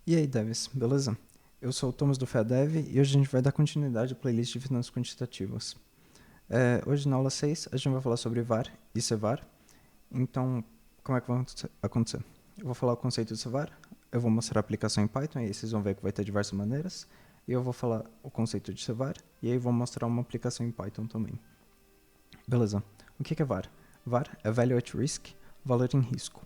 E aí, devs, beleza? Eu sou o Thomas do FEADEV e hoje a gente vai dar continuidade à playlist de finanças quantitativas. Hoje na aula 6 a gente vai falar sobre VAR e CVAR. Então, como é que vai acontecer? Eu vou falar o conceito de CVAR, eu vou mostrar a aplicação em Python, e aí vocês vão ver que vai ter diversas maneiras. E eu vou falar o conceito de CVAR, e aí vou mostrar uma aplicação em Python também. Beleza. O que é VAR? VAR é Value at Risk, valor em risco.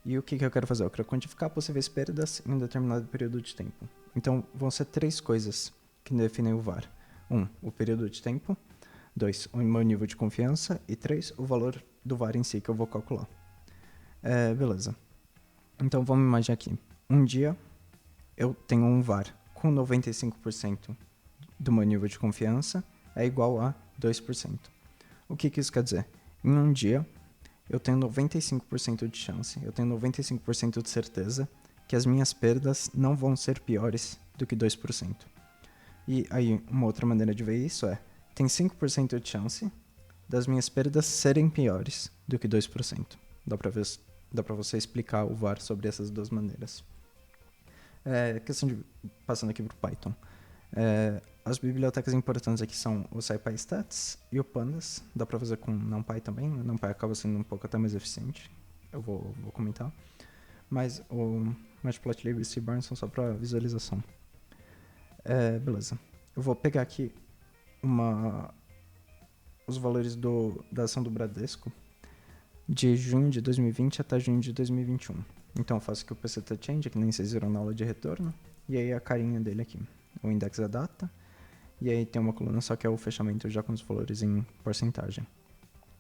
E o que eu quero fazer? Eu quero quantificar possíveis perdas em um determinado período de tempo. Então, vão ser três coisas que definem o VAR. 1. O período de tempo. 2. O meu nível de confiança. E 3. O valor do VAR em si que eu vou calcular. Beleza. Então, vamos imaginar aqui. Um dia, eu tenho um VAR com 95% do meu nível de confiança é igual a 2%. O que isso quer dizer? Em um dia, eu tenho 95% de chance, eu tenho 95% de certeza que as minhas perdas não vão ser piores do que 2%. E aí, uma outra maneira de ver isso é, tem 5% de chance das minhas perdas serem piores do que 2%. Dá pra você explicar o VAR sobre essas duas maneiras. Questão de, passando aqui pro Python. As bibliotecas importantes aqui são o SciPy Stats e o Pandas. Dá pra fazer com NumPy também. O NumPy acaba sendo um pouco até mais eficiente. Eu vou comentar. Mas o Matplotlib e o Seaborn são só pra visualização. Beleza. Eu vou pegar aqui os valores da ação do Bradesco de junho de 2020 até junho de 2021. Então eu faço aqui o PCT Change, que nem vocês viram na aula de retorno. E aí a carinha dele aqui. O index da data. E aí tem uma coluna só que é o fechamento já com os valores em porcentagem.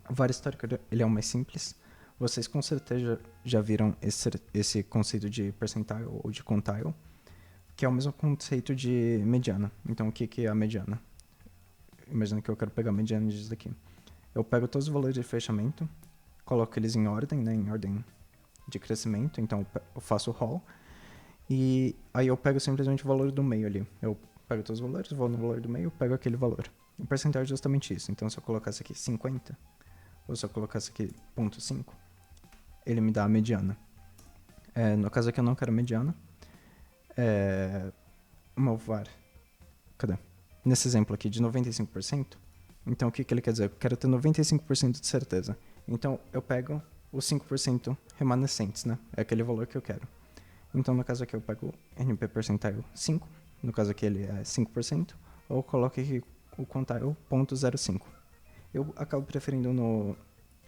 O VAR histórico ele é o mais simples. Vocês com certeza já viram esse conceito de percentile ou de quantile, que é o mesmo conceito de mediana. Então o que é a mediana? Imagina que eu quero pegar a mediana disso daqui. Eu pego todos os valores de fechamento, coloco eles em ordem, né, em ordem de crescimento, então eu faço o haul, e aí eu pego simplesmente o valor do meio ali. Eu pego todos os valores, vou no valor do meio, pego aquele valor. O percentual é justamente isso. Então, se eu colocasse aqui 50, ou se eu colocasse aqui 0,5, ele me dá a mediana. No caso aqui eu não quero mediana. O meu VAR, cadê? Nesse exemplo aqui de 95%, então o que ele quer dizer? Eu quero ter 95% de certeza. Então, eu pego os 5% remanescentes, né? É aquele valor que eu quero. Então, no caso aqui, eu pego NP percentile 5, no caso aqui ele é 5%, ou coloco aqui o quantile 0,05. Eu acabo preferindo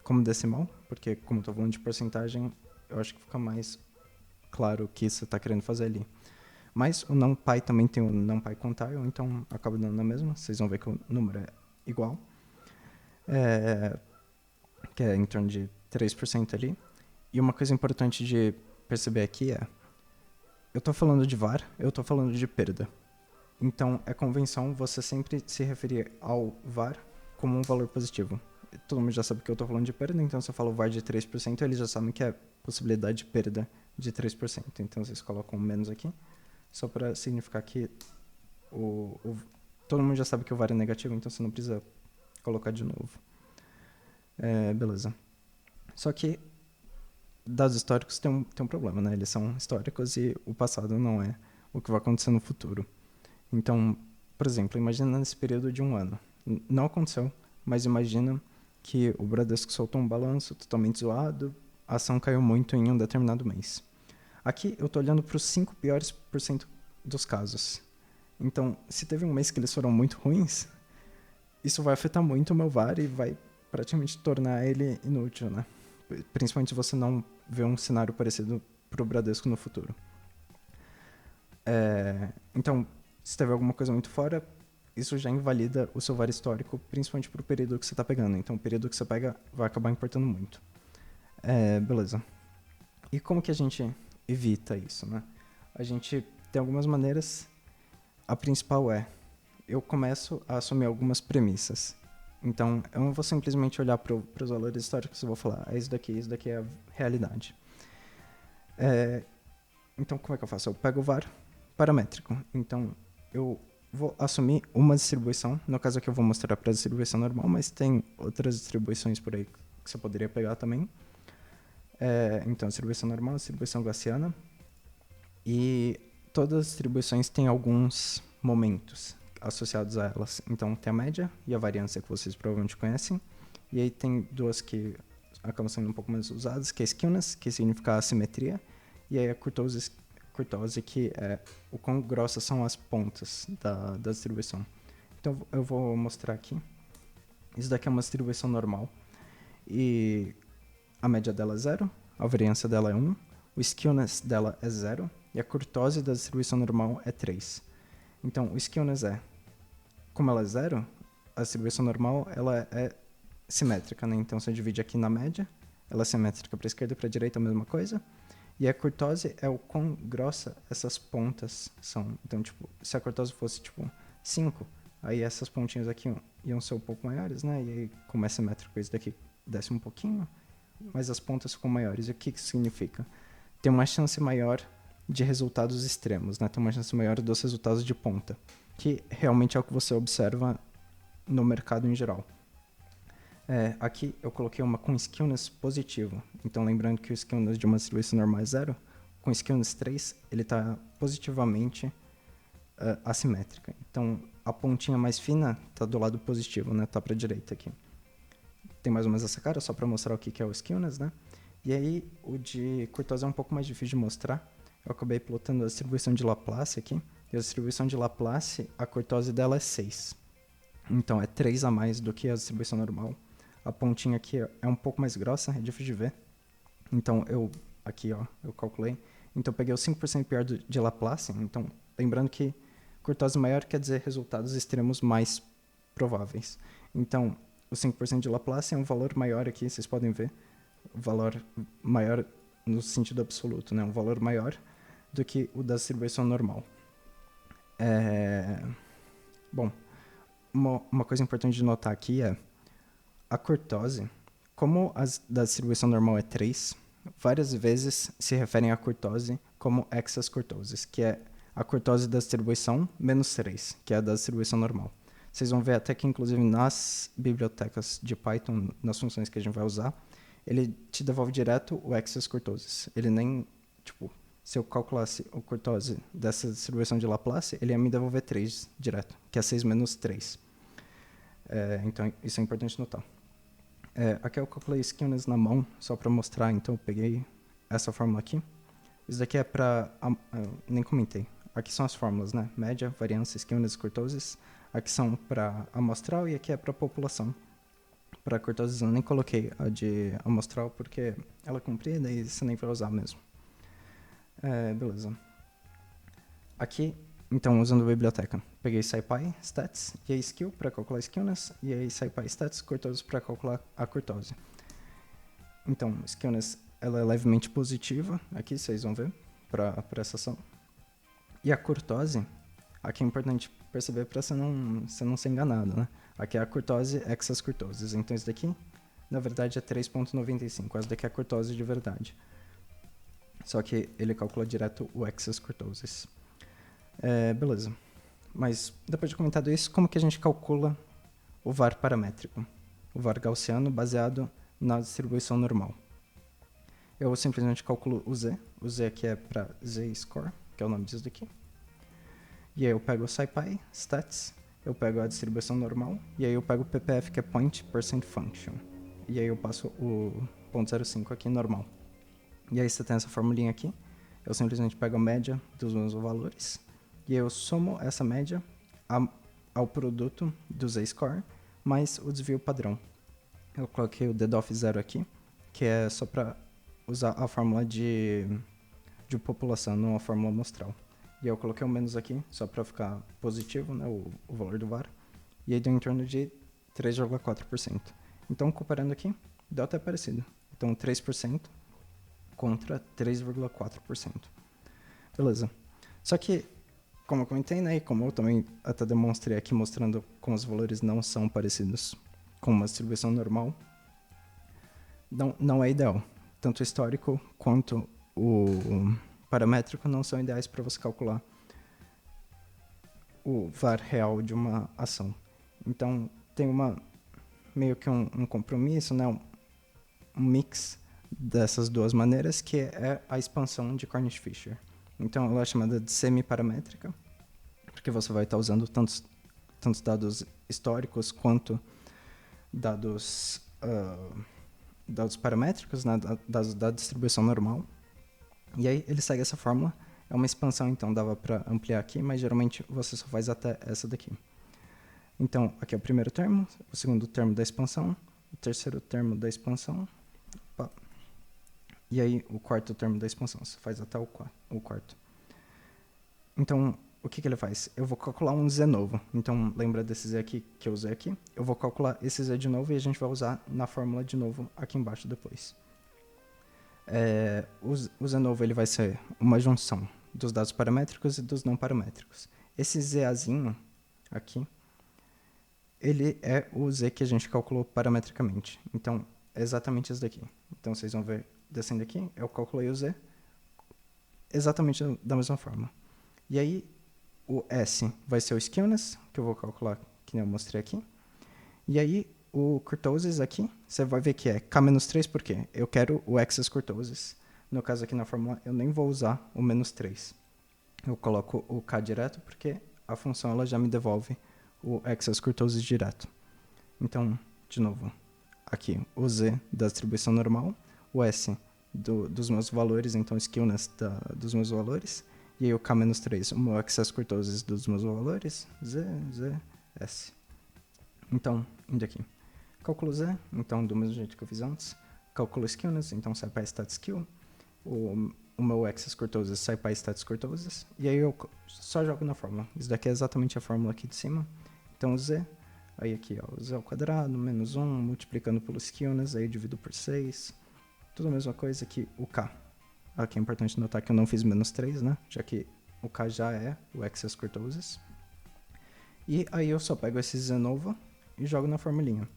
como decimal, porque como estou falando de porcentagem, eu acho que fica mais claro o que você está querendo fazer ali. Mas o NumPy também tem o NumPy quantile, então acaba dando na mesma, vocês vão ver que o número é igual, que é em torno de 3% ali. E uma coisa importante de perceber aqui é, eu estou falando de VAR, eu estou falando de perda. Então, é convenção você sempre se referir ao VAR como um valor positivo. Todo mundo já sabe que eu estou falando de perda, então se eu falo VAR de 3%, eles já sabem que é possibilidade de perda de 3%. Então, vocês colocam menos aqui, só para significar que todo mundo já sabe que o VAR é negativo, então você não precisa colocar de novo. Beleza. Só que dados históricos tem um problema, né? Eles são históricos e o passado não é o que vai acontecer no futuro. Então, por exemplo, imagina nesse período de um ano. Não aconteceu, mas imagina que o Bradesco soltou um balanço totalmente zoado, a ação caiu muito em um determinado mês. Aqui eu estou olhando para os 5 piores por cento dos casos. Então, se teve um mês que eles foram muito ruins, isso vai afetar muito o meu VAR e vai praticamente tornar ele inútil, né? Principalmente se você não vê um cenário parecido para o Bradesco no futuro. Então, se teve alguma coisa muito fora, isso já invalida o seu VAR histórico, principalmente para o período que você está pegando. Então, o período que você pega vai acabar importando muito. Beleza. E como que a gente evita isso, né? A gente tem algumas maneiras. A principal é, eu começo a assumir algumas premissas. Então, eu não vou simplesmente olhar para os valores históricos e vou falar, isso daqui é a realidade. Então, como é que eu faço? Eu pego o VAR paramétrico. Então, eu vou assumir uma distribuição. No caso aqui eu vou mostrar para a distribuição normal, mas tem outras distribuições por aí que você poderia pegar também. Então, distribuição normal, distribuição gaussiana. E todas as distribuições têm alguns momentos associados a elas. Então, tem a média e a variância, que vocês provavelmente conhecem. E aí tem duas que acabam sendo um pouco mais usadas, que é a skewness, que significa assimetria, e aí a kurtose, que é o quão grossas são as pontas da distribuição. Então, eu vou mostrar aqui. Isso daqui é uma distribuição normal. E a média dela é 0, a variância dela é 1, o skewness dela é 0, e a kurtose da distribuição normal é 3. Então, o skewness como ela é 0, a distribuição normal ela é simétrica, né? Então, se eu divide aqui na média, ela é simétrica para a esquerda e para a direita, a mesma coisa. E a kurtose é o quão grossa essas pontas são. Então, tipo, se a kurtose fosse, 5, aí essas pontinhas aqui iam ser um pouco maiores, né? E aí, como é simétrico, isso daqui desce um pouquinho, mas as pontas ficam maiores. E o que isso significa? Tem uma chance maior de resultados extremos, né? Tem uma chance maior dos resultados de ponta, que realmente é o que você observa no mercado em geral. Aqui eu coloquei uma com skewness positivo. Então, lembrando que o skewness de uma distribuição normal é 0, com skewness 3, ele está positivamente assimétrica. Então, a pontinha mais fina está do lado positivo, né? Está para a direita aqui. Tem mais ou menos essa cara, só para mostrar o que é o skewness, né? E aí, o de kurtose é um pouco mais difícil de mostrar. Eu acabei plotando a distribuição de Laplace aqui. E a distribuição de Laplace, a kurtose dela é 6. Então, é 3 a mais do que a distribuição normal. A pontinha aqui é um pouco mais grossa, é difícil de ver. Então, eu calculei. Então, eu peguei o 5% pior de Laplace. Então, lembrando que kurtose maior quer dizer resultados extremos mais prováveis. Então, o 5% de Laplace é um valor maior aqui, vocês podem ver. Valor maior no sentido absoluto, né? Um valor maior do que o da distribuição normal. Bom, uma coisa importante de notar aqui é a kurtose, como a da distribuição normal é 3, várias vezes se referem à kurtose como excess kurtoses, que é a kurtose da distribuição menos 3, que é a da distribuição normal. Vocês vão ver até que, inclusive, nas bibliotecas de Python, nas funções que a gente vai usar, ele te devolve direto o excess kurtoses. Ele nem, se eu calculasse o kurtose dessa distribuição de Laplace, ele ia me devolver 3 direto, que é 6 menos 3. Então, isso é importante notar. Aqui eu calculei skewness na mão, só para mostrar, então eu peguei essa fórmula aqui. Isso daqui é para... nem comentei. Aqui são as fórmulas, né? Média, variância, skewness, kurtoses. Aqui são para amostral e aqui é para população. Para kurtoses eu nem coloquei a de amostral porque ela é comprida e você nem vai usar mesmo. Beleza. Aqui, então, usando a biblioteca, peguei SciPy, Stats, e aí Skill para calcular skewness, e aí SciPy Stats, kurtose para calcular a kurtose. Então, skewness ela é levemente positiva, aqui vocês vão ver, para essa ação. E a kurtose, aqui é importante perceber para você não ser enganado, né? Aqui é a kurtose excess kurtoses, então isso daqui, na verdade, é 3,95, essa daqui é a kurtose de verdade. Só que ele calcula direto o excess kurtoses. Beleza. Mas, depois de comentado isso, como que a gente calcula o VAR paramétrico? O VAR gaussiano baseado na distribuição normal. Eu simplesmente calculo o Z. O Z aqui é para Z-score, que é o nome disso daqui. E aí eu pego o SciPy, Stats, eu pego a distribuição normal, e aí eu pego o PPF, que é Point Percent Function. E aí eu passo o 0.05 aqui normal. E aí você tem essa formulinha aqui. Eu simplesmente pego a média dos meus valores, e eu somo essa média ao produto do Z-score mais o desvio padrão. Eu coloquei o DDoF 0 aqui, que é só para usar a fórmula de população, não a fórmula amostral. E eu coloquei o menos aqui, só para ficar positivo, né, o valor do VAR. E aí deu em torno de 3,4%. Então, comparando aqui, deu até parecido. Então, 3% contra 3,4%. Beleza. Só que, como eu comentei, né, e como eu também até demonstrei aqui, mostrando como os valores não são parecidos com uma distribuição normal, não é ideal. Tanto o histórico quanto o paramétrico não são ideais para você calcular o VAR real de uma ação. Então, tem meio que um compromisso, né, um mix dessas duas maneiras, que é a expansão de Cornish-Fisher. Então, ela é chamada de semi-paramétrica, porque você vai estar usando tantos dados históricos quanto dados, dados paramétricos, né, dados da distribuição normal. E aí ele segue essa fórmula. É uma expansão, então dava para ampliar aqui, mas geralmente você só faz até essa daqui. Então, aqui é o primeiro termo, o segundo termo da expansão, o terceiro termo da expansão, opa, e aí o quarto termo da expansão, você faz até o quarto. Então, o que ele faz? Eu vou calcular um z novo. Então, lembra desse z aqui que eu usei aqui? Eu vou calcular esse z de novo e a gente vai usar na fórmula de novo aqui embaixo depois. O z novo ele vai ser uma junção dos dados paramétricos e dos não paramétricos. Esse zazinho aqui, ele é o z que a gente calculou parametricamente. Então, é exatamente isso daqui. Então, vocês vão ver descendo aqui, eu calculei o z exatamente da mesma forma. E aí, o S vai ser o skewness, que eu vou calcular, que nem eu mostrei aqui. E aí, o kurtosis aqui, você vai ver que é K-3, por quê? Eu quero o excess kurtosis. No caso aqui na fórmula, eu nem vou usar o menos 3. Eu coloco o K direto, porque a função ela já me devolve o excess kurtosis direto. Então, de novo, aqui o Z da distribuição normal, o S dos meus valores, então skewness dos meus valores, e aí o K-3, o meu excess kurtosis dos meus valores, Z, S. Então, indo aqui. Cálculo Z, então do mesmo jeito que eu fiz antes. Cálculo skewness, então sai para status skew. O meu excess kurtosis sai para status kurtosis. E aí eu só jogo na fórmula. Isso daqui é exatamente a fórmula aqui de cima. Então Z, aí aqui ó, Z ao quadrado, menos 1, multiplicando pelo skewness, aí eu divido por 6. Tudo a mesma coisa que o K. Aqui é importante notar que eu não fiz menos 3, né? Já que o K já é o excess kurtosis. E aí eu só pego esse Z novo e jogo na formulinha.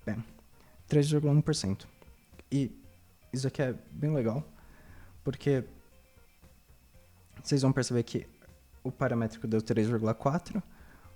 Bem, 3,1%. E isso aqui é bem legal, porque vocês vão perceber que o paramétrico deu 3,4%,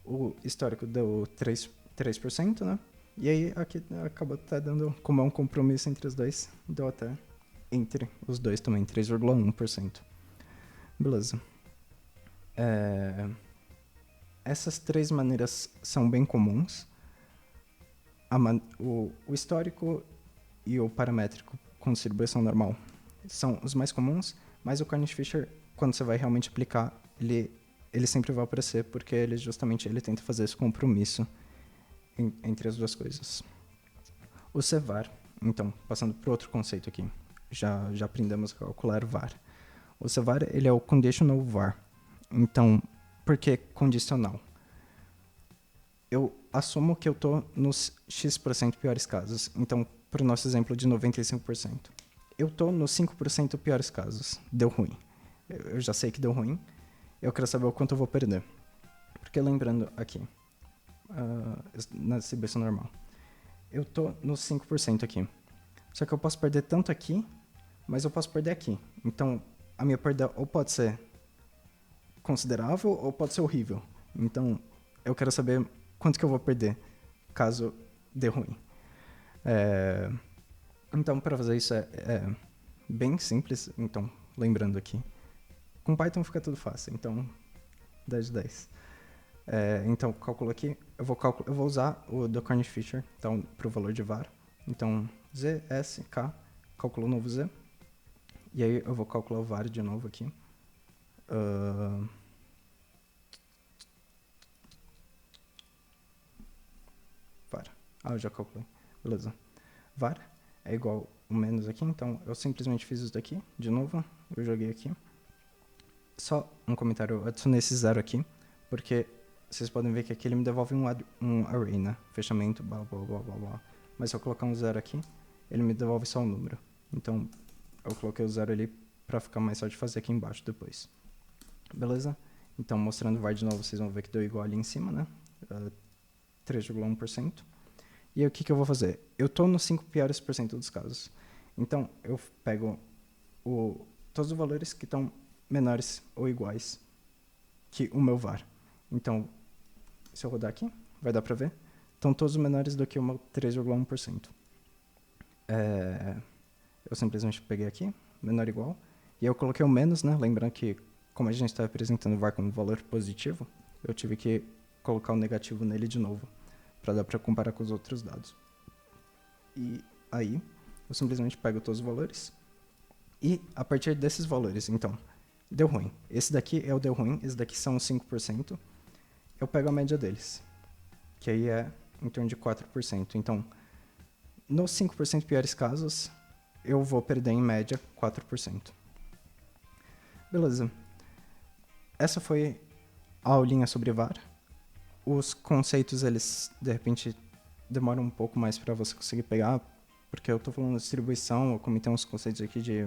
o histórico deu 3%, né? E aí aqui acabou até dando, como é um compromisso entre os dois, deu até entre os dois também, 3,1%. Beleza. Essas três maneiras são bem comuns. O histórico e o paramétrico com distribuição normal são os mais comuns, mas o Cornish-Fisher, quando você vai realmente aplicar, ele sempre vai aparecer, porque ele justamente ele tenta fazer esse compromisso entre as duas coisas. O CVAR, então, passando para outro conceito aqui, já aprendemos a calcular VAR. O CVAR ele é o Conditional VAR. Então, por que condicional? Eu assumo que eu estou nos X% piores casos. Então, para o nosso exemplo de 95%. Eu estou nos 5% piores casos. Deu ruim. Eu já sei que deu ruim. Eu quero saber o quanto eu vou perder. Porque lembrando aqui, na distribuição normal, eu estou nos 5% aqui. Só que eu posso perder tanto aqui, mas eu posso perder aqui. Então, a minha perda ou pode ser considerável ou pode ser horrível. Então, eu quero saber quanto que eu vou perder caso dê ruim. Então, para fazer isso é bem simples. Então, lembrando aqui, com Python fica tudo fácil. Então, 10 de 10. Então, cálculo aqui, eu vou usar o do Cornish-Fisher então, para o valor de var. Então, Z, S, K, cálculo novo Z. E aí eu vou calcular o var de novo aqui. Var. Eu já calculei. Beleza. Var é igual o menos aqui, então eu simplesmente fiz isso daqui, de novo, eu joguei aqui. Só um comentário, eu adicionei esse zero aqui, porque vocês podem ver que aqui ele me devolve um array, né? Fechamento, blá, blá, blá, blá, blá. Mas se eu colocar um zero aqui, ele me devolve só um número. Então, eu coloquei o zero ali para ficar mais fácil de fazer aqui embaixo depois. Beleza? Então, mostrando o var de novo, vocês vão ver que deu igual ali em cima, né? 3,1%. E aí, o que eu vou fazer? Eu estou nos 5 piores por cento dos casos. Então, eu pego todos os valores que estão menores ou iguais que o meu var. Então, se eu rodar aqui, vai dar para ver. Estão todos menores do que o meu 3,1%. Eu simplesmente peguei aqui, menor ou igual. E E eu coloquei o menos, né? Lembrando que, como a gente está apresentando o VAR como valor positivo, eu tive que colocar o negativo nele de novo, para dar para comparar com os outros dados. E aí, eu simplesmente pego todos os valores, e a partir desses valores, então, deu ruim. Esse daqui é o deu ruim, esse daqui são os 5%, eu pego a média deles, que aí é em torno de 4%. Então, nos 5% piores casos, eu vou perder em média 4%. Beleza. Essa foi a aulinha sobre VAR. Os conceitos, eles, de repente, demoram um pouco mais para você conseguir pegar, porque eu estou falando de distribuição, eu comentei uns conceitos aqui de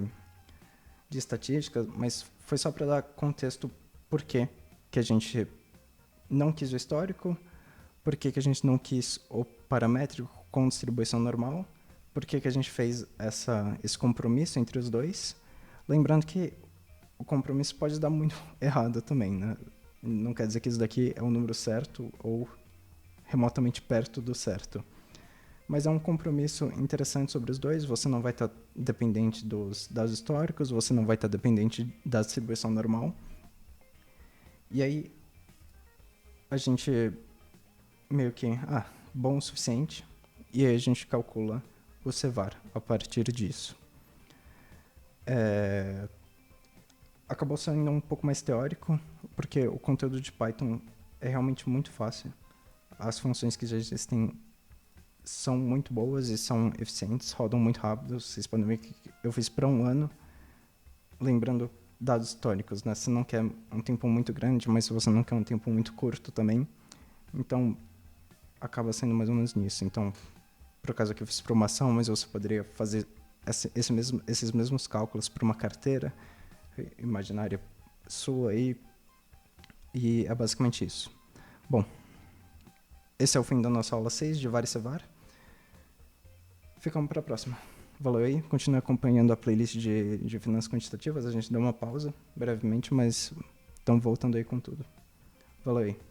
estatística, mas foi só para dar contexto por que a gente não quis o histórico, por que a gente não quis o paramétrico com distribuição normal, por que a gente fez esse compromisso entre os dois. Lembrando que o compromisso pode dar muito errado também, né? Não quer dizer que isso daqui é o número certo ou remotamente perto do certo. Mas é um compromisso interessante sobre os dois. Você não vai estar dependente dos dados históricos, você não vai estar dependente da distribuição normal. E aí, a gente meio que, bom o suficiente. E aí a gente calcula o CVAR a partir disso. Acabou sendo um pouco mais teórico, porque o conteúdo de Python é realmente muito fácil. As funções que já existem são muito boas e são eficientes, rodam muito rápido. Vocês podem ver que eu fiz para 1 ano, lembrando dados históricos, né? Você não quer um tempo muito grande, mas você não quer um tempo muito curto também. Então, acaba sendo mais ou menos nisso. Então, por acaso aqui eu fiz para uma ação, mas você poderia fazer esses mesmos cálculos para uma carteira imaginária sua aí, e é basicamente isso. Bom, esse é o fim da nossa aula 6 de VAR e CVAR. Ficamos para a próxima. Valeu aí, continue acompanhando a playlist de finanças quantitativas, a gente deu uma pausa brevemente, mas estamos voltando aí com tudo. Valeu aí.